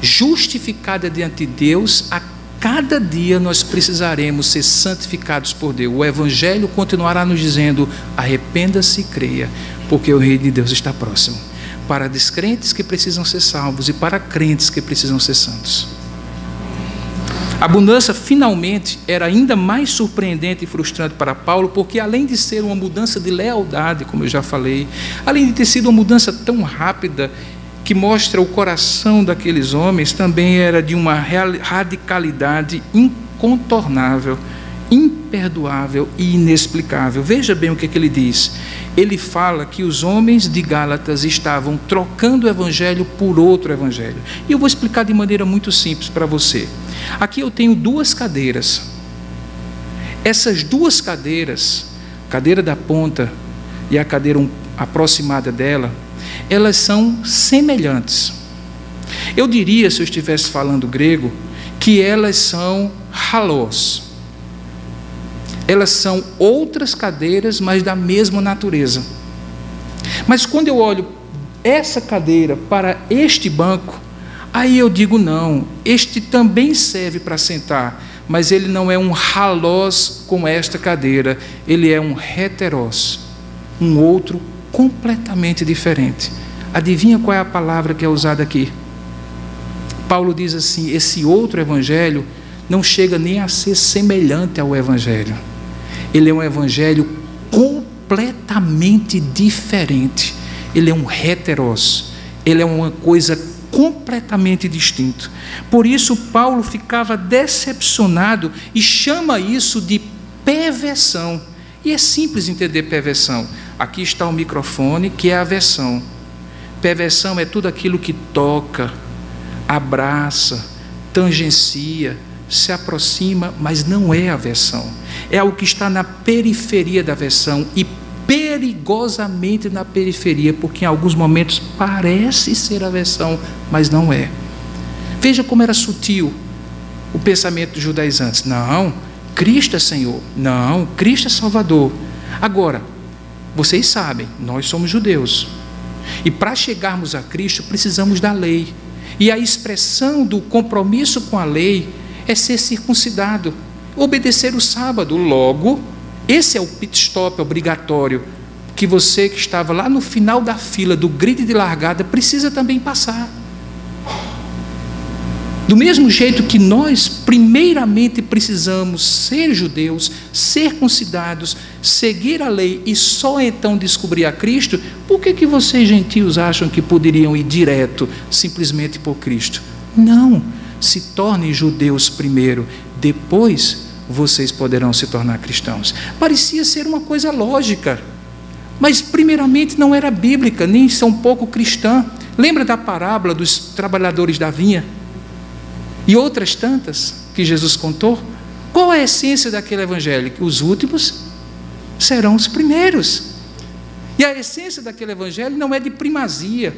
justificada diante de Deus, a cada dia nós precisaremos ser santificados por Deus. O Evangelho continuará nos dizendo: arrependa-se e creia, porque o Reino de Deus está próximo, para descrentes que precisam ser salvos e para crentes que precisam ser santos. A mudança finalmente era ainda mais surpreendente e frustrante para Paulo, porque além de ser uma mudança de lealdade, como eu já falei, além de ter sido uma mudança tão rápida que mostra o coração daqueles homens, também era de uma radicalidade incontornável, imperdoável e inexplicável. Veja bem o que ele diz. Ele fala que os homens de Gálatas estavam trocando o evangelho por outro evangelho. E eu vou explicar de maneira muito simples para você. Aqui eu tenho duas cadeiras. Essas duas cadeiras, a cadeira da ponta e a cadeira aproximada dela, elas são semelhantes. Eu diria, se eu estivesse falando grego, que elas são halós. Elas são outras cadeiras, mas da mesma natureza. Mas quando eu olho essa cadeira para este banco, aí eu digo não, este também serve para sentar, mas ele não é um halós com esta cadeira, ele é um heterós, um outro completamente diferente. Adivinha qual é a palavra que é usada aqui? Paulo diz assim: esse outro evangelho não chega nem a ser semelhante ao evangelho. Ele é um evangelho completamente diferente. Ele é um heterós. Ele é uma coisa completamente distinta. Por isso Paulo ficava decepcionado e chama isso de perversão. E é simples entender perversão. Aqui está o microfone, que é a versão. Perversão é tudo aquilo que toca, abraça, tangencia, se aproxima, mas não é a versão. É algo que está na periferia da versão e perigosamente na periferia, porque em alguns momentos parece ser a versão, mas não é. Veja como era sutil o pensamento dos judaizantes. Não, Cristo é Senhor. Não, Cristo é Salvador. Agora, vocês sabem, nós somos judeus. E para chegarmos a Cristo, precisamos da lei. E a expressão do compromisso com a lei é ser circuncidado, obedecer o sábado. Logo, esse é o pit stop obrigatório que você que estava lá no final da fila do grid de largada precisa também passar. Do mesmo jeito que nós primeiramente precisamos ser judeus, ser circuncidados, seguir a lei e só então descobrir a Cristo, por que vocês gentios acham que poderiam ir direto simplesmente por Cristo? Não, se tornem judeus primeiro, depois vocês poderão se tornar cristãos. Parecia ser uma coisa lógica, mas primeiramente não era bíblica, nem tão pouco cristã. Lembra da parábola dos trabalhadores da vinha? E outras tantas que Jesus contou? Qual é a essência daquele evangelho? Que os últimos serão os primeiros. E a essência daquele evangelho não é de primazia,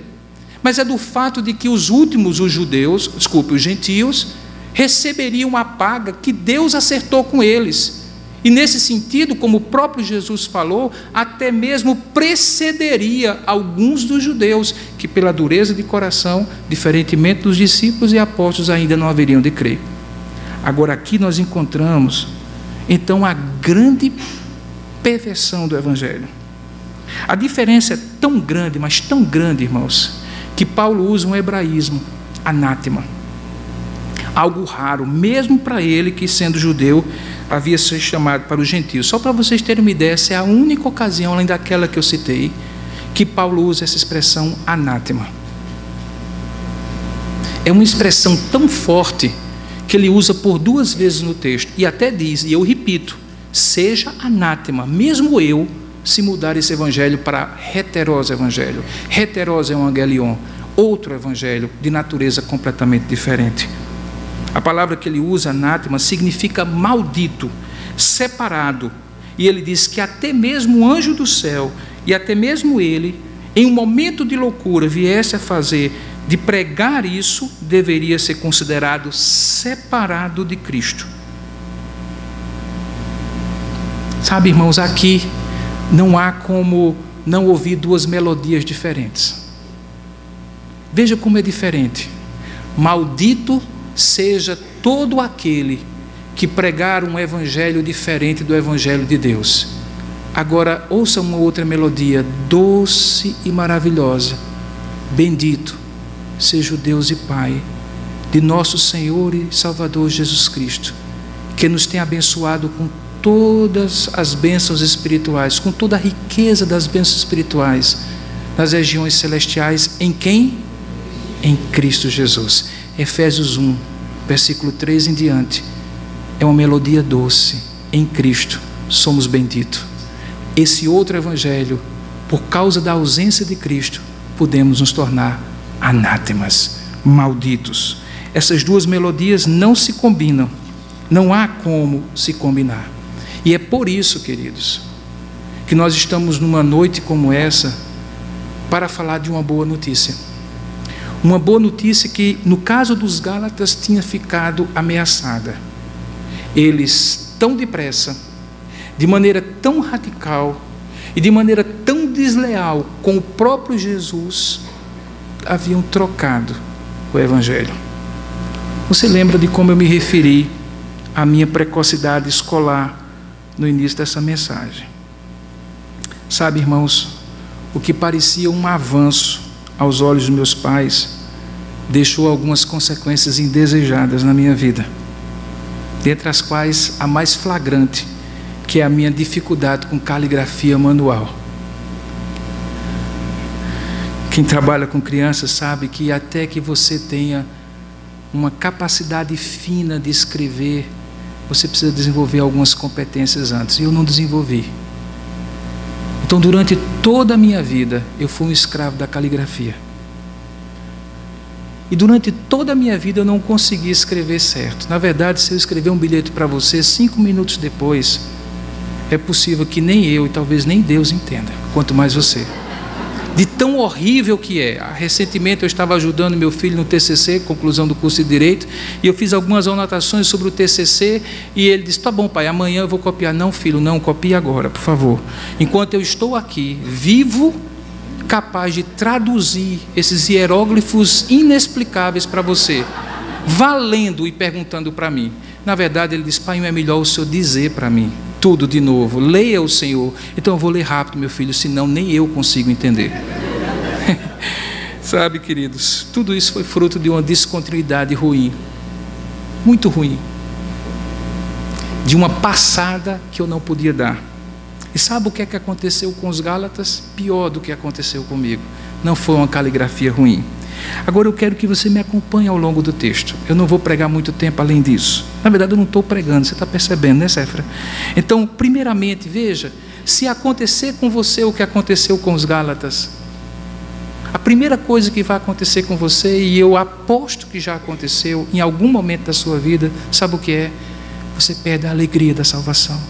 mas é do fato de que os últimos, os gentios, receberiam a paga que Deus acertou com eles. E nesse sentido, como o próprio Jesus falou, até mesmo precederia alguns dos judeus, que pela dureza de coração, diferentemente dos discípulos e apóstolos, ainda não haveriam de crer. Agora aqui nós encontramos, então, a grande perversão do Evangelho. A diferença é tão grande, mas tão grande, irmãos, que Paulo usa um hebraísmo, anátema. Algo raro, mesmo para ele que, sendo judeu, havia sido chamado para os gentios. Só para vocês terem uma ideia, essa é a única ocasião, além daquela que eu citei, que Paulo usa essa expressão anátema. É uma expressão tão forte que ele usa por 2 vezes no texto, e até diz, e eu repito, seja anátema, mesmo eu, se mudar esse evangelho para heterós evangelho. Heterós evangelion, outro evangelho de natureza completamente diferente. A palavra que ele usa, anátema, significa maldito, separado. E ele diz que até mesmo o anjo do céu, e até mesmo ele, em um momento de loucura, viesse a fazer, de pregar isso, deveria ser considerado separado de Cristo. Sabe, irmãos, aqui não há como não ouvir 2 melodias diferentes. Veja como é diferente. Maldito seja todo aquele que pregar um evangelho diferente do evangelho de Deus. Agora, ouça uma outra melodia, doce e maravilhosa. Bendito seja o Deus e Pai de nosso Senhor e Salvador Jesus Cristo, que nos tem abençoado com todas as bênçãos espirituais, com toda a riqueza das bênçãos espirituais, nas regiões celestiais, em quem? Em Cristo Jesus. Efésios 1, versículo 3 em diante, é uma melodia doce. Em Cristo somos benditos. Esse outro evangelho, por causa da ausência de Cristo, podemos nos tornar anátemas, malditos. Essas 2 melodias não se combinam, não há como se combinar. E é por isso, queridos, que nós estamos numa noite como essa para falar de uma boa notícia. Uma boa notícia que, no caso dos Gálatas, tinha ficado ameaçada. Eles, tão depressa, de maneira tão radical e de maneira tão desleal com o próprio Jesus, haviam trocado o Evangelho. Você lembra de como eu me referi à minha precocidade escolar no início dessa mensagem? Sabe, irmãos, o que parecia um avanço aos olhos dos meus pais deixou algumas consequências indesejadas na minha vida, dentre as quais a mais flagrante, que é a minha dificuldade com caligrafia manual. Quem trabalha com crianças sabe que até que você tenha uma capacidade fina de escrever, você precisa desenvolver algumas competências antes, e eu não desenvolvi. Então, durante toda a minha vida, eu fui um escravo da caligrafia. E durante toda a minha vida eu não consegui escrever certo. Na verdade, se eu escrever um bilhete para você, 5 minutos depois, é possível que nem eu e talvez nem Deus entenda, quanto mais você. De tão horrível que é. Recentemente eu estava ajudando meu filho no TCC, conclusão do curso de Direito, e eu fiz algumas anotações sobre o TCC, e ele disse: tá bom, pai, amanhã eu vou copiar. Não, filho, não, copie agora, por favor. Enquanto eu estou aqui, vivo, capaz de traduzir esses hieróglifos inexplicáveis para você, valendo e perguntando para mim. Na verdade, ele disse: pai, é melhor o senhor dizer para mim tudo de novo, leia o Senhor. Então eu vou ler rápido, meu filho, senão nem eu consigo entender. Sabe, queridos, tudo isso foi fruto de uma descontinuidade ruim, muito ruim, de uma passada que eu não podia dar. E sabe o que é que aconteceu com os Gálatas? Pior do que aconteceu comigo. Não foi uma caligrafia ruim. Agora eu quero que você me acompanhe ao longo do texto. Eu não vou pregar muito tempo além disso. Na verdade, eu não estou pregando, você está percebendo, né, Séfra? Então, primeiramente, veja, se acontecer com você o que aconteceu com os Gálatas, a primeira coisa que vai acontecer com você, e eu aposto que já aconteceu em algum momento da sua vida, sabe o que é? Você perde a alegria da salvação.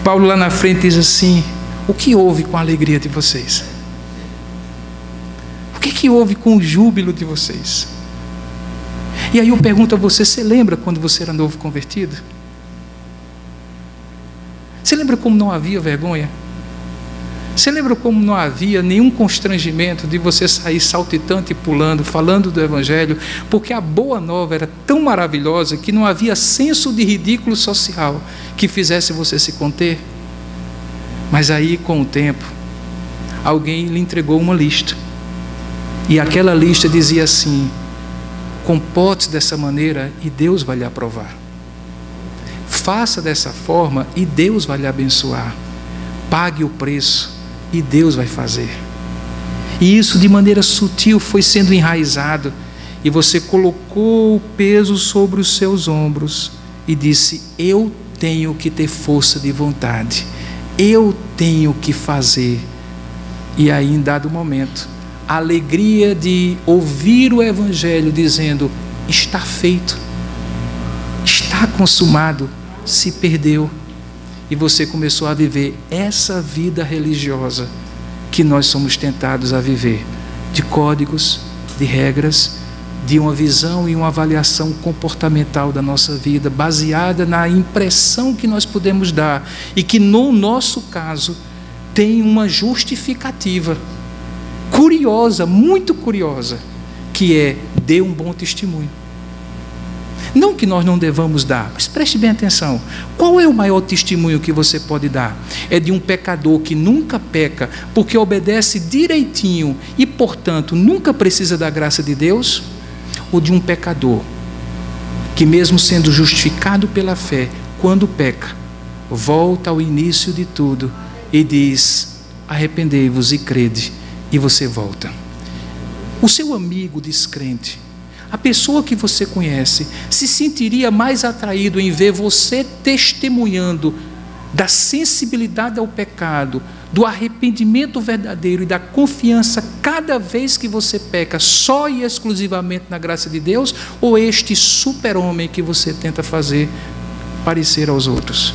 Paulo lá na frente diz assim: o que houve com a alegria de vocês? O que houve com o júbilo de vocês? E aí eu pergunto a você: você lembra quando você era novo convertido? Você lembra como não havia vergonha? Você lembra como não havia nenhum constrangimento de você sair saltitante e pulando, falando do Evangelho, porque a boa nova era tão maravilhosa que não havia senso de ridículo social que fizesse você se conter? Mas aí, com o tempo, alguém lhe entregou uma lista, e aquela lista dizia assim: comporte-se dessa maneira e Deus vai lhe aprovar. Faça dessa forma e Deus vai lhe abençoar. Pague o preço e Deus vai fazer. E isso, de maneira sutil, foi sendo enraizado, e você colocou o peso sobre os seus ombros e disse: eu tenho que ter força de vontade, eu tenho que fazer. E aí, em dado momento, a alegria de ouvir o Evangelho dizendo: está feito, está consumado, se perdeu. E você começou a viver essa vida religiosa que nós somos tentados a viver, de códigos, de regras, de uma visão e uma avaliação comportamental da nossa vida, baseada na impressão que nós podemos dar, e que no nosso caso tem uma justificativa curiosa, muito curiosa, que é: dê um bom testemunho. Não que nós não devamos dar, mas preste bem atenção. Qual é o maior testemunho que você pode dar? É de um pecador que nunca peca, porque obedece direitinho e, portanto, nunca precisa da graça de Deus? Ou de um pecador que, mesmo sendo justificado pela fé, quando peca, volta ao início de tudo e diz: arrependei-vos e crede, e você volta? O seu amigo descrente, a pessoa que você conhece, se sentiria mais atraído em ver você testemunhando da sensibilidade ao pecado, do arrependimento verdadeiro e da confiança cada vez que você peca, só e exclusivamente na graça de Deus, ou este super-homem que você tenta fazer parecer aos outros?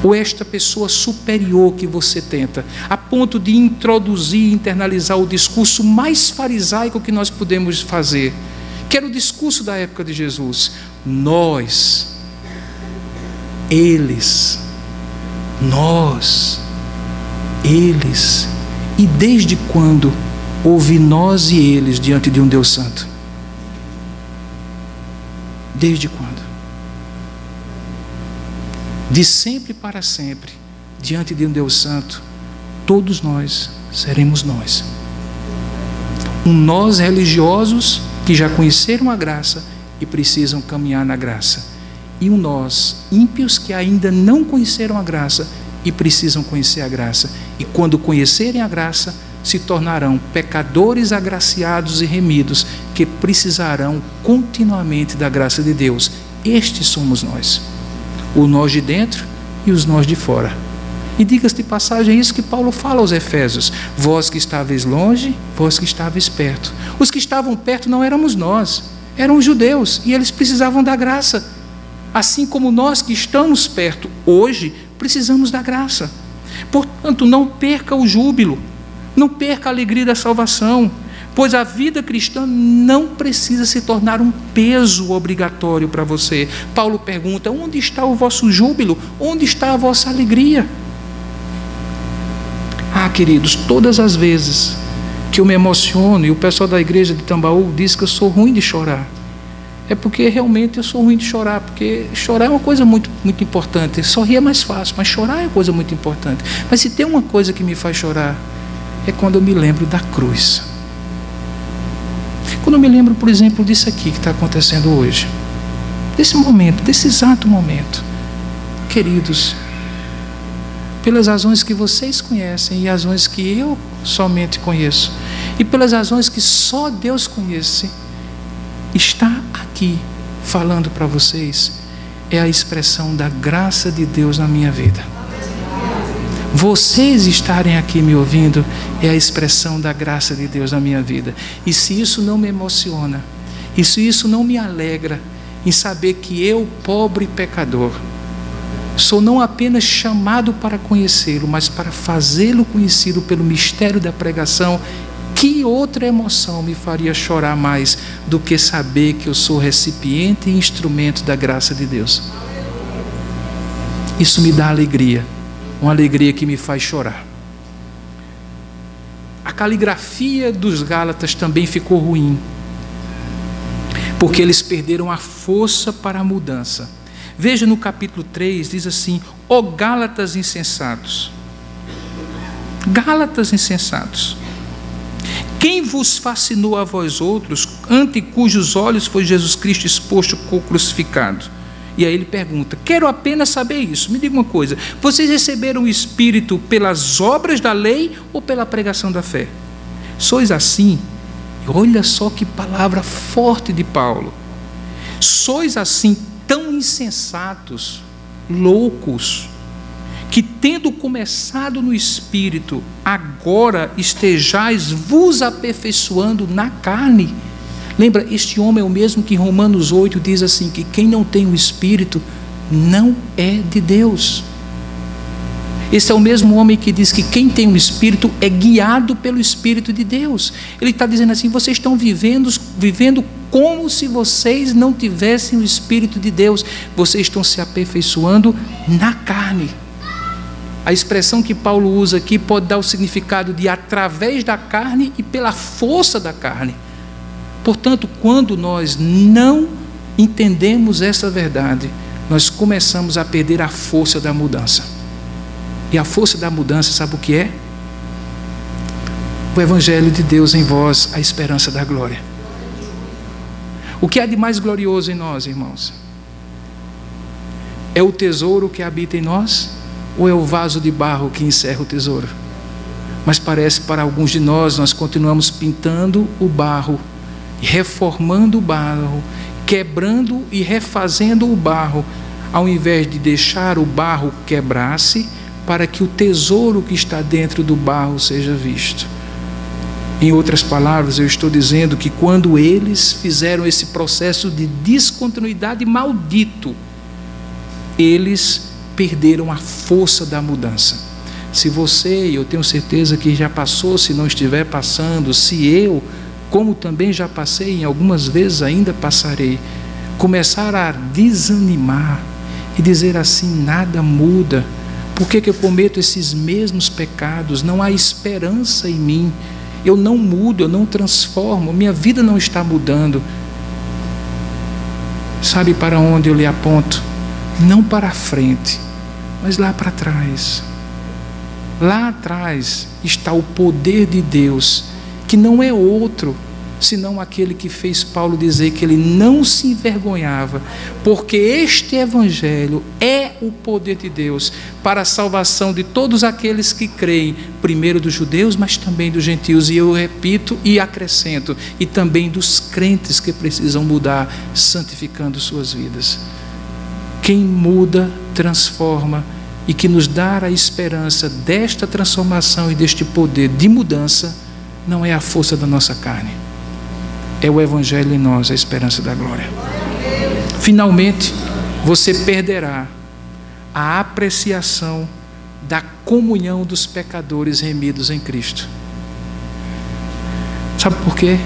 Ou esta pessoa superior que você tenta, a ponto de introduzir e internalizar o discurso mais farisaico que nós podemos fazer, que era o discurso da época de Jesus: nós eles, nós, eles. E desde quando houve nós e eles diante de um Deus santo? Desde quando? De sempre para sempre, diante de um Deus santo, todos nós seremos nós. Um nós religiosos que já conheceram a graça e precisam caminhar na graça. E um nós ímpios que ainda não conheceram a graça e precisam conhecer a graça. E quando conhecerem a graça, se tornarão pecadores agraciados e remidos, que precisarão continuamente da graça de Deus. Estes somos nós. O nós de dentro e os nós de fora. E diga-se de passagem, é isso que Paulo fala aos Efésios: vós que estáveis longe, vós que estáveis perto. Os que estavam perto não éramos nós, eram os judeus, e eles precisavam da graça. Assim como nós que estamos perto hoje, precisamos da graça. Portanto, não perca o júbilo, não perca a alegria da salvação, pois a vida cristã não precisa se tornar um peso obrigatório para você. Paulo pergunta: onde está o vosso júbilo? Onde está a vossa alegria? Queridos, todas as vezes que eu me emociono, e o pessoal da igreja de Tambaú diz que eu sou ruim de chorar, é porque realmente eu sou ruim de chorar, porque chorar é uma coisa muito, muito importante. Sorrir é mais fácil, mas chorar é uma coisa muito importante. Mas se tem uma coisa que me faz chorar, é quando eu me lembro da cruz. Quando eu me lembro, por exemplo, disso aqui que está acontecendo hoje, desse momento, desse exato momento. Queridos, pelas razões que vocês conhecem e razões que eu somente conheço, e pelas razões que só Deus conhece, estar aqui falando para vocês é a expressão da graça de Deus na minha vida. Vocês estarem aqui me ouvindo é a expressão da graça de Deus na minha vida. E se isso não me emociona, e se isso não me alegra em saber que eu, pobre pecador, sou não apenas chamado para conhecê-lo, mas para fazê-lo conhecido pelo mistério da pregação, que outra emoção me faria chorar mais do que saber que eu sou recipiente e instrumento da graça de Deus? Isso me dá alegria, uma alegria que me faz chorar. A caligrafia dos Gálatas também ficou ruim, porque eles perderam a força para a mudança. Veja no capítulo 3, diz assim: ó Gálatas insensatos, Gálatas insensatos, quem vos fascinou a vós outros, ante cujos olhos foi Jesus Cristo exposto crucificado? E aí ele pergunta: quero apenas saber isso, me diga uma coisa, vocês receberam o Espírito pelas obras da lei ou pela pregação da fé? Sois assim, olha só que palavra forte de Paulo, sois assim tão insensatos, loucos, que tendo começado no Espírito, agora estejais vos aperfeiçoando na carne. Lembra, este homem é o mesmo que em Romanos 8 diz assim, que quem não tem o Espírito não é de Deus. Esse é o mesmo homem que diz que quem tem o Espírito é guiado pelo Espírito de Deus. Ele está dizendo assim: vocês estão vivendo como se vocês não tivessem o Espírito de Deus. Vocês estão se aperfeiçoando na carne. A expressão que Paulo usa aqui pode dar o significado de através da carne e pela força da carne. Portanto, quando nós não entendemos essa verdade, nós começamos a perder a força da mudança. E a força da mudança, sabe o que é? O Evangelho de Deus em vós, a esperança da glória. O que há de mais glorioso em nós, irmãos? É o tesouro que habita em nós? Ou é o vaso de barro que encerra o tesouro? Mas parece, para alguns de nós, nós continuamos pintando o barro, reformando o barro, quebrando e refazendo o barro, ao invés de deixar o barro quebrar-se, para que o tesouro que está dentro do barro seja visto. Em outras palavras, eu estou dizendo que quando eles fizeram esse processo de descontinuidade maldito, eles perderam a força da mudança. Se você, e eu tenho certeza que já passou, se não estiver passando, se eu, como também já passei, em algumas vezes ainda passarei, começar a desanimar e dizer assim: nada muda. Por que eu cometo esses mesmos pecados? Não há esperança em mim. Eu não mudo, eu não transformo, minha vida não está mudando. Sabe para onde eu lhe aponto? Não para a frente, mas lá para trás. Lá atrás está o poder de Deus, que não é outro senão aquele que fez Paulo dizer que ele não se envergonhava, porque este evangelho é o poder de Deus para a salvação de todos aqueles que creem, primeiro dos judeus, mas também dos gentios, e eu repito e acrescento, e também dos crentes que precisam mudar, santificando suas vidas. Quem muda, transforma, e que nos dá a esperança desta transformação e deste poder de mudança, não é a força da nossa carne, é o evangelho em nós, a esperança da glória. Finalmente, você perderá a apreciação da comunhão dos pecadores remidos em Cristo. Sabe por quê?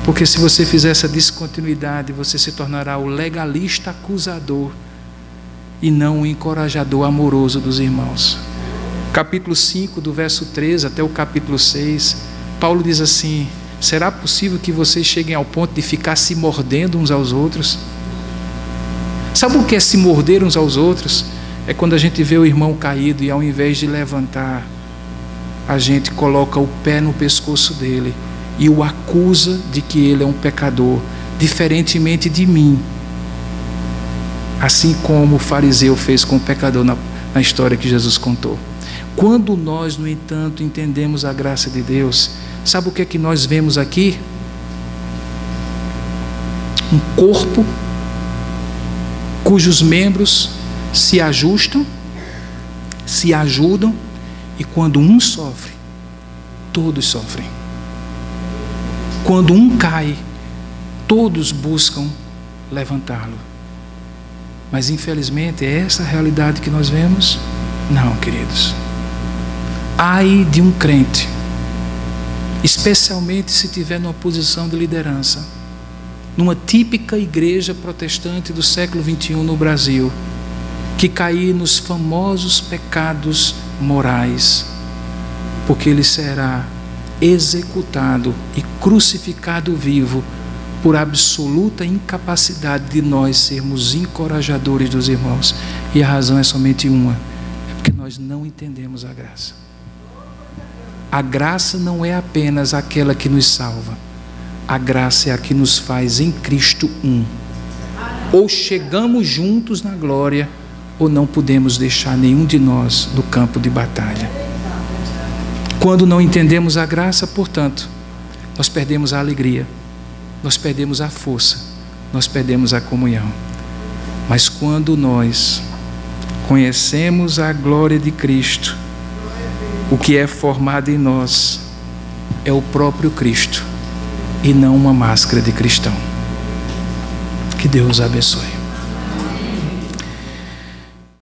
Porque se você fizer essa descontinuidade, você se tornará o legalista acusador e não o encorajador amoroso dos irmãos. Capítulo 5, do verso 13 até o capítulo 6, Paulo diz assim: será possível que vocês cheguem ao ponto de ficar se mordendo uns aos outros? Sabe o que é se morder uns aos outros? É quando a gente vê o irmão caído e ao invés de levantar, a gente coloca o pé no pescoço dele e o acusa de que ele é um pecador, diferentemente de mim. Assim como o fariseu fez com o pecador na história que Jesus contou. Quando nós, no entanto, entendemos a graça de Deus, sabe o que é que nós vemos aqui? Um corpo cujos membros se ajustam, se ajudam, e quando um sofre, todos sofrem. Quando um cai, todos buscam levantá-lo. Mas infelizmente é essa a realidade que nós vemos? Não, queridos. Ai de um crente, especialmente se estiver numa posição de liderança, numa típica igreja protestante do século XXI no Brasil, que cair nos famosos pecados morais, porque ele será executado e crucificado vivo por absoluta incapacidade de nós sermos encorajadores dos irmãos. E a razão é somente uma: é porque nós não entendemos a graça. A graça não é apenas aquela que nos salva, a graça é a que nos faz em Cristo um. Ou chegamos juntos na glória, ou não podemos deixar nenhum de nós no campo de batalha. Quando não entendemos a graça, portanto, nós perdemos a alegria, nós perdemos a força, nós perdemos a comunhão. Mas quando nós conhecemos a glória de Cristo, o que é formado em nós é o próprio Cristo e não uma máscara de cristão. Que Deus abençoe.